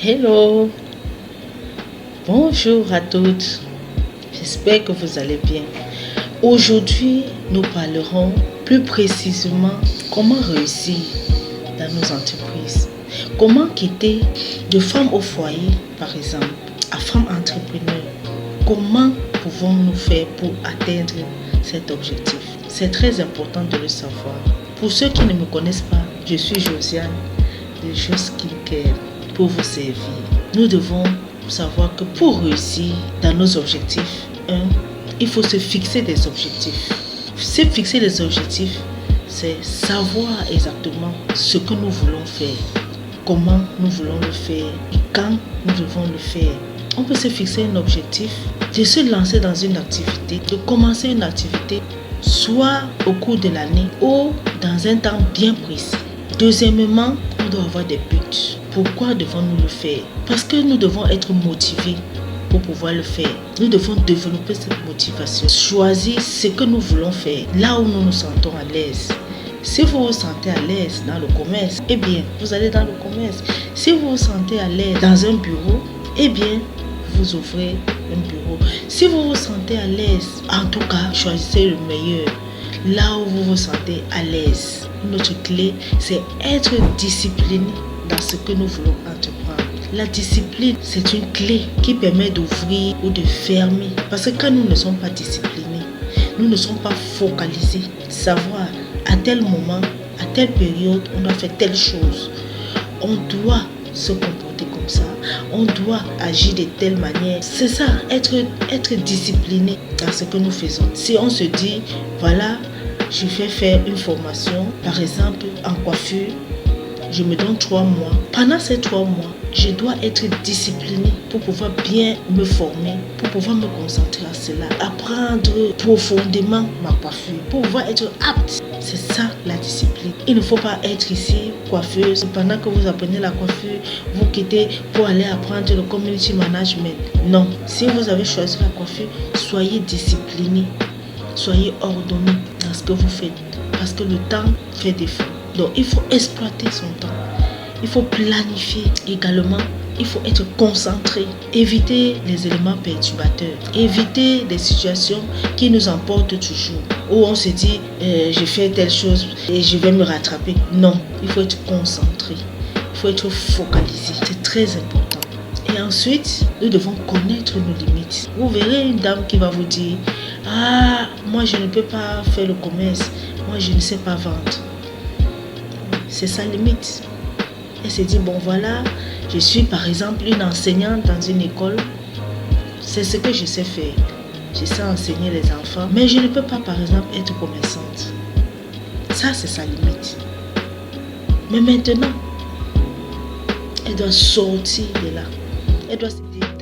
Hello, bonjour à toutes, j'espère que vous allez bien. Aujourd'hui, nous parlerons plus précisément comment réussir dans nos entreprises. Comment quitter de femme au foyer, par exemple, à femme entrepreneur. Comment pouvons-nous faire pour atteindre cet objectif? C'est très important de le savoir. Pour ceux qui ne me connaissent pas, je suis Josiane de Jo Skincare pour vous servir. Nous devons savoir que pour réussir dans nos objectifs, il faut se fixer des objectifs. Se fixer des objectifs, c'est savoir exactement ce que nous voulons faire, comment nous voulons le faire et quand nous devons le faire. On peut se fixer un objectif de se lancer dans une activité, de commencer une activité, soit au cours de l'année ou dans un temps bien précis. Deuxièmement, on doit avoir des buts. Pourquoi devons-nous le faire? Parce que nous devons être motivés pour pouvoir le faire. Nous devons développer cette motivation. Choisir ce que nous voulons faire, là où nous nous sentons à l'aise. Si vous vous sentez à l'aise dans le commerce, eh bien, vous allez dans le commerce. Si vous vous sentez à l'aise dans un bureau, eh bien, vous ouvrez un bureau. Si vous vous sentez à l'aise, en tout cas, choisissez le meilleur. Là où vous vous sentez à l'aise. Notre clé, c'est être discipliné dans ce que nous voulons entreprendre. La discipline, c'est une clé qui permet d'ouvrir ou de fermer. Parce que quand nous ne sommes pas disciplinés, nous ne sommes pas focalisés. Savoir à tel moment, à telle période, on doit faire telle chose. On doit se comporter comme ça. On doit agir de telle manière. C'est ça, être discipliné dans ce que nous faisons. Si on se dit, voilà, je vais faire une formation, par exemple en coiffure, je me donne 3 mois. Pendant ces 3 mois, je dois être discipliné pour pouvoir bien me former, pour pouvoir me concentrer à cela, apprendre profondément ma coiffure, pour pouvoir être apte. C'est ça la discipline. Il ne faut pas être ici coiffeuse. Pendant que vous apprenez la coiffure, vous quittez pour aller apprendre le community management. Non. Si vous avez choisi la coiffure, soyez discipliné. Soyez ordonné dans ce que vous faites. Parce que le temps fait défaut. Donc, il faut exploiter son temps. Il faut planifier également. Il faut être concentré. Éviter les éléments perturbateurs. Éviter des situations qui nous emportent toujours. Où on se dit, je fais telle chose et je vais me rattraper. Non, il faut être concentré. Il faut être focalisé. C'est très important. Et ensuite, nous devons connaître nos limites. Vous verrez une dame qui va vous dire, ah, moi je ne peux pas faire le commerce. Moi je ne sais pas vendre. C'est sa limite. Elle se dit, bon voilà, je suis par exemple une enseignante dans une école. C'est ce que je sais faire. Je sais enseigner les enfants. Mais je ne peux pas par exemple être commerçante. Ça c'est sa limite. Mais maintenant, elle doit sortir de là. Elle doit se dire,